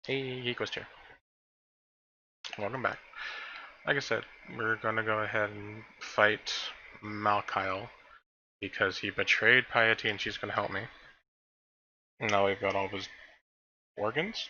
Hey, Geekos here. Welcome back. Like I said, we're gonna go ahead and fight Malachai because he betrayed Piety and she's gonna help me. And now we've got all of his organs.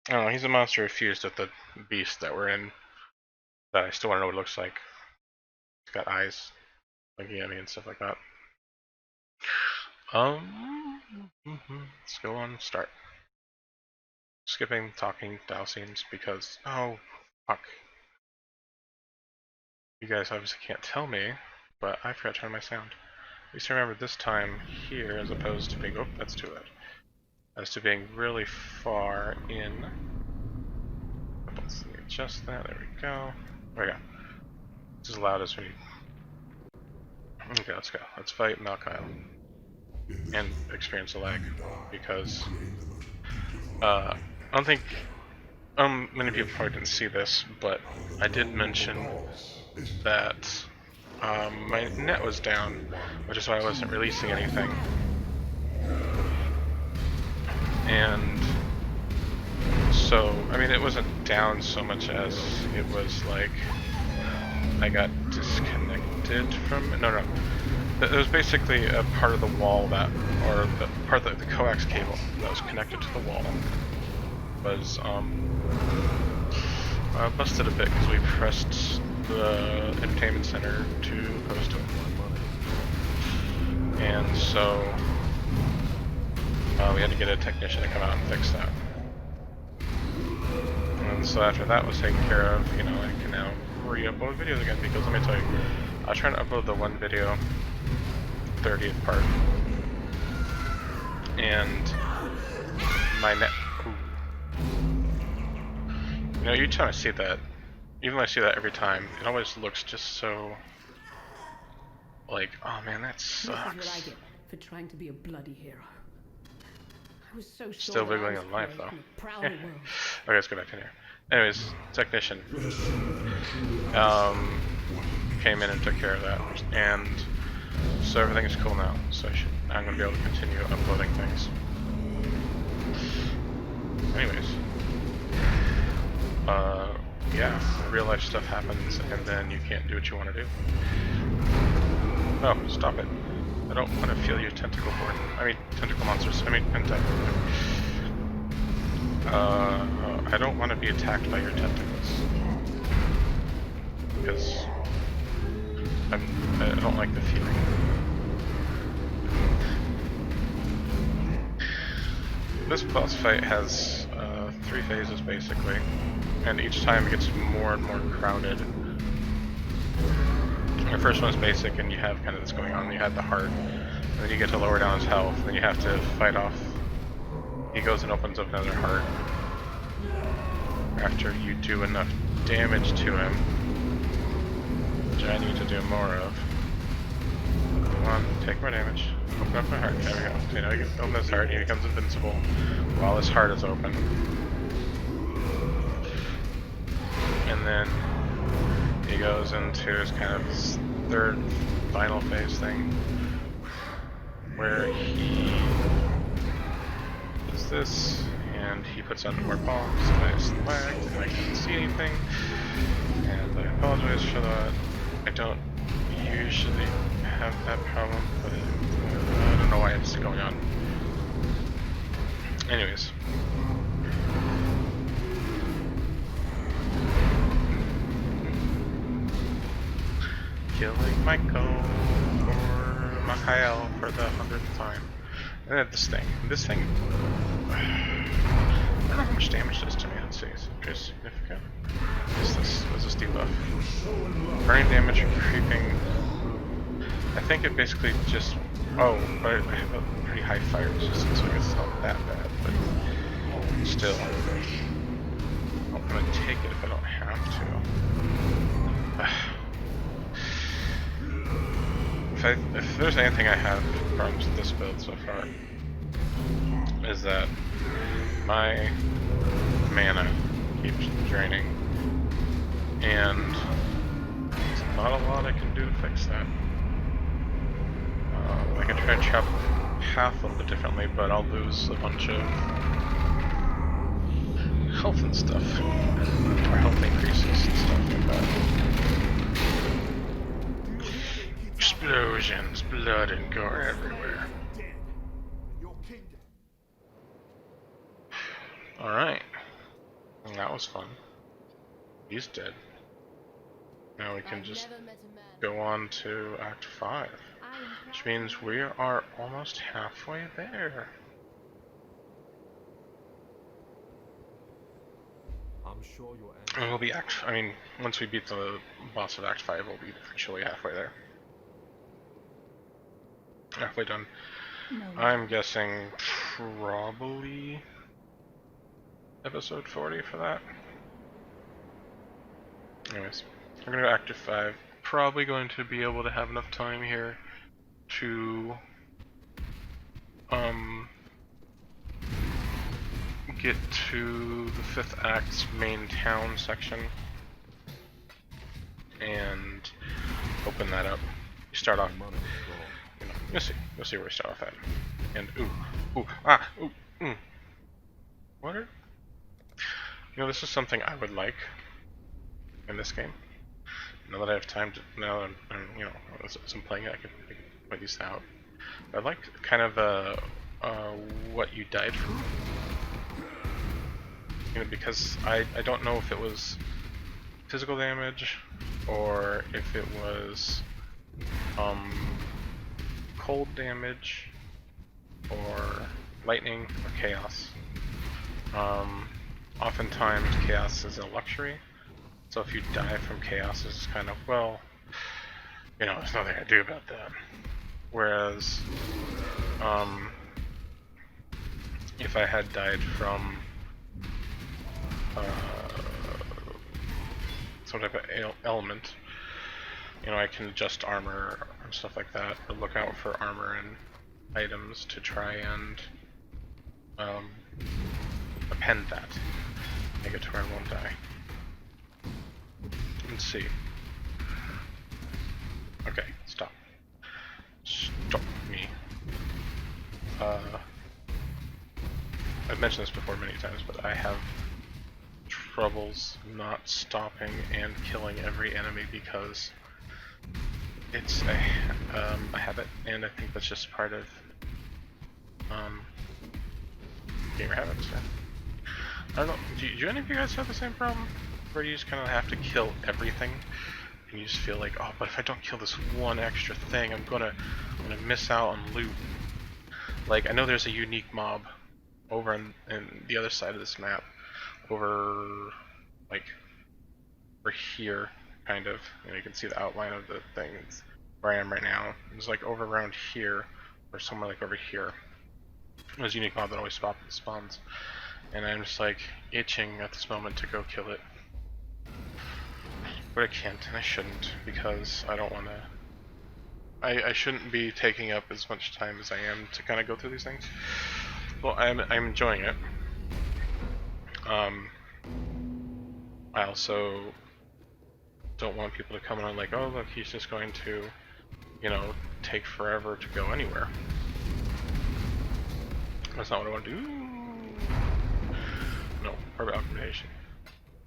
I don't know, he's a monster fused with the beast that we're in. That I still wanna know what it looks like. It's got eyes looking at me and stuff like that. Let's go on, start. Skipping talking dial scenes because, oh, fuck. You guys obviously can't tell me, but I forgot to turn my sound. At least remember this time here, as opposed to being, oh, that's too loud, as to being really far in. Let's adjust that, there we go. There we go. It's as loud as we need. Okay, let's go. Let's fight Malachai and experience a lag, because I don't think many people probably didn't see this, but I did mention that my net was down, which is why I wasn't releasing anything. And so, I mean, it wasn't down so much as it was like I got disconnected from it. No. It was basically a part of the wall that, or the part of the coax cable that was connected to the wall was busted a bit because we pressed the entertainment center too close to it. And so we had to get a technician to come out and fix that. And so after that was taken care of, you know, I can now re-upload videos again, because let me tell you, I was trying to upload the one video, 30th part, and my net, you know, each time I see that, even though I see that every time, it always looks just so, like, oh man, that sucks. This is what I get for trying to be a bloody hero. I was so sure Still wiggling in life, though. Okay, let's go back in here. Anyways, technician came in and took care of that, and so everything is cool now. So I'm going to be able to continue uploading things. Anyways, yeah, real life stuff happens, and then you can't do what you want to do. Oh, stop it. I don't want to feel your tentacle board. I mean, tentacle monsters. I mean, tentacle. I don't want to be attacked by your tentacles. Because I don't like the feeling. This boss fight has 3 phases basically, and each time it gets more and more crowded. The first one's basic, and you have kind of this going on. You have the heart, and then you get to lower down his health, and then you have to fight off. He goes and opens up another heart after you do enough damage to him, which I need to do more of. Come on, take more damage. Open up my heart. There we go. So, you know, you open his heart, he becomes invincible while his heart is open. And then he goes into his kind of third final phase thing, where he does this, and he puts on more bombs, and I just lagged, and I can't see anything, and I apologize for that. I don't usually have that problem, but I don't know why it's going on. Anyways. Killing Michael or Malachai for the 100th time. And then this thing. This thing. I don't know how much damage it does to me. Let's see. Is it pretty significant? What's this? What's this debuff? Burning damage or creeping. I think it basically just. Oh, but I have a pretty high fire resistance, so I guess it's not that bad, but still. I'm gonna take it if I don't have to. If there's anything I have problems with this build so far, is that my mana keeps draining, and there's not a lot I can do to fix that. I can try and chop path a little bit differently, but I'll lose a bunch of health and stuff, or health increases and stuff like that. Explosions, blood and gore everywhere. Alright. That was fun. He's dead. Now we can just go on to Act 5. Which means we are almost halfway there. I'm sure your And we'll be once we beat the boss of Act 5, we'll be virtually halfway there. Halfway done. No. I'm guessing probably episode 40 for that. Anyways, we're gonna go Act 5. Probably going to be able to have enough time here to get to the 5th act's main town section and open that up. You start off, you'll see where we start off at. And what? This is something I would like in this game. Now that I have time to, now that as I'm playing it, I can point these out. I like kind of what you died from. Because I don't know if it was physical damage or if it was cold damage or lightning or chaos. Oftentimes chaos is a luxury, so if you die from chaos, it's kind of, well, there's nothing I do about that. Whereas if I had died from some type of element, I can adjust armor and stuff like that, or look out for armor and items to try and append that, make it to where I won't die. Let's see. Okay, stop. Stop me. I've mentioned this before many times, but I have troubles not stopping and killing every enemy because it's a habit, and I think that's just part of gamer habits. Yeah. I don't know. Do any of you guys have the same problem, where you just kind of have to kill everything, and you just feel like, oh, but if I don't kill this one extra thing, I'm gonna miss out on loot. Like, I know there's a unique mob over in the other side of this map, over here, kind of. You can see the outline of the thing. It's where I am right now. It's like over around here, or somewhere like over here. There's a unique mob that always spawns, and I'm just like itching at this moment to go kill it, but I can't, and I shouldn't, because I don't want to. I shouldn't be taking up as much time as I am to kind of go through these things. Well, I'm enjoying it. I also don't want people to come on like, oh look, he's just going to, take forever to go anywhere. That's not what I want to do. No, orbit augmentation.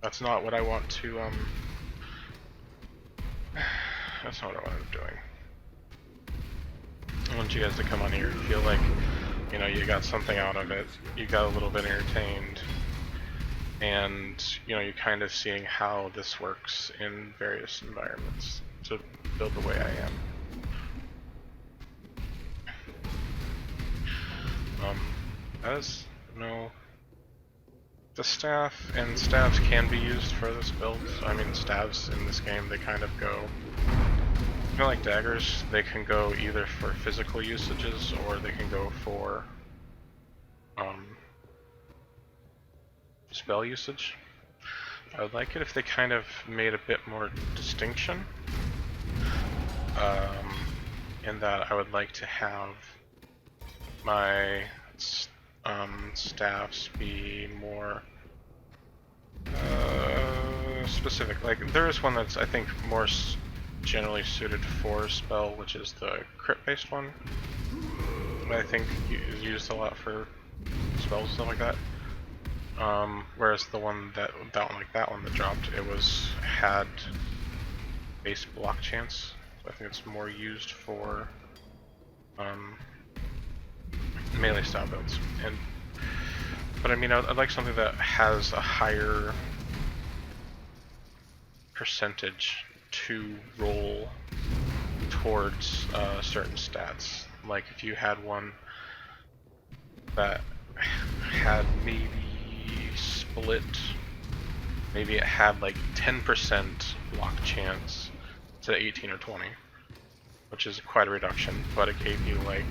That's not what I want to, that's not what I want to be doing. I want you guys to come on here and feel like, you got something out of it, you got a little bit entertained, and, you're kind of seeing how this works in various environments to build the way I am. As the staff and staves can be used for this build. I mean, staves in this game, they kind of go, kind of like daggers, they can go either for physical usages or they can go for spell usage. I would like it if they kind of made a bit more distinction, in that I would like to have my staffs be more specific. Like, there is one that's, I think, more generally suited for spell, which is the crit-based one. I think is used a lot for spells and stuff like that. Whereas the one that one that dropped, had base block chance. So I think it's more used for melee style builds. But I mean, I'd like something that has a higher percentage to roll towards certain stats. Like if you had one that had maybe split, maybe it had like 10% block chance to 18 or 20, which is quite a reduction, but it gave you like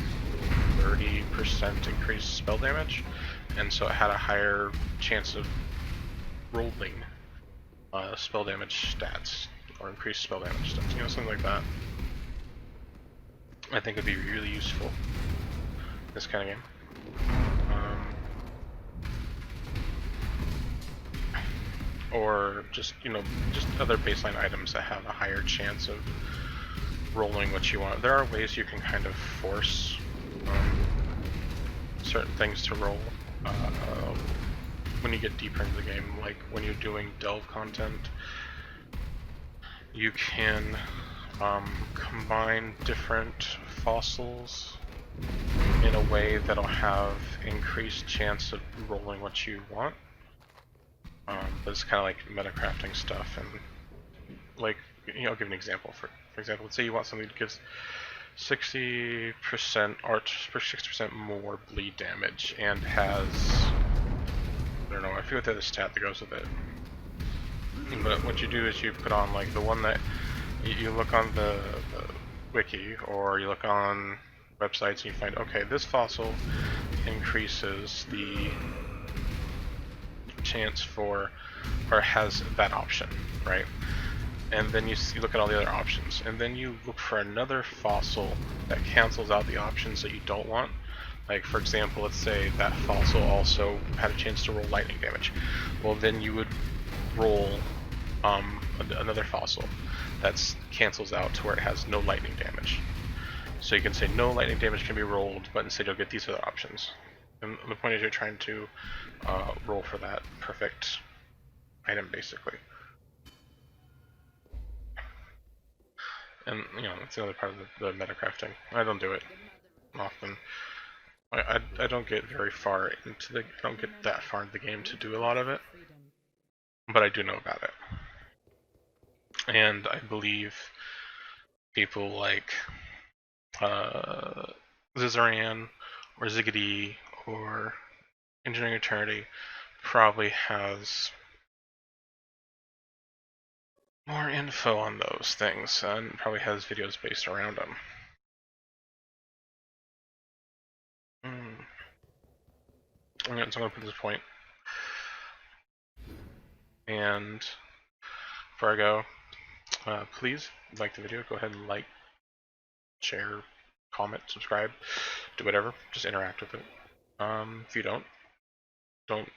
30% increased spell damage, and so it had a higher chance of rolling spell damage stats, or increased spell damage stats, you know, something like that. I think would be really useful in this kind of game. Or just, you know, just other baseline items that have a higher chance of rolling what you want. There are ways you can kind of force certain things to roll when you get deeper into the game. Like when you're doing delve content, you can combine different fossils in a way that'll have increased chance of rolling what you want. But it's kind of like metacrafting stuff, and like, you know, I'll give an example. For example, let's say you want something that gives 60% art for 60% more bleed damage and has, I don't know, I forget the other stat that goes with it. But what you do is you put on like the one that you look on the wiki, or you look on websites and you find, okay, this fossil increases the chance for, or has that option, right? And then you look at all the other options, and then you look for another fossil that cancels out the options that you don't want. Like, for example, let's say that fossil also had a chance to roll lightning damage. Well, then you would roll another fossil that cancels out to where it has no lightning damage. So you can say no lightning damage can be rolled, but instead you'll get these other options. And the point is you're trying to roll for that perfect item, basically. And, you know, that's the other part of the metacrafting. I don't do it often. I don't get very far into the, I don't get that far into the game to do a lot of it, but I do know about it. And I believe people like Zizaran or Ziggity or Engineering Eternity probably has more info on those things, and probably has videos based around them. So I'm going to put this point. And before I go, please, if you like the video, go ahead and like, share, comment, subscribe, do whatever. Just interact with it. If you don't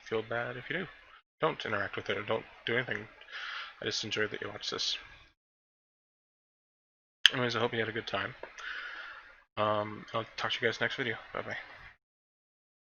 feel bad if you do. Don't interact with it or don't do anything. I just enjoyed that you watched this. Anyways, I hope you had a good time. I'll talk to you guys next video. Bye bye.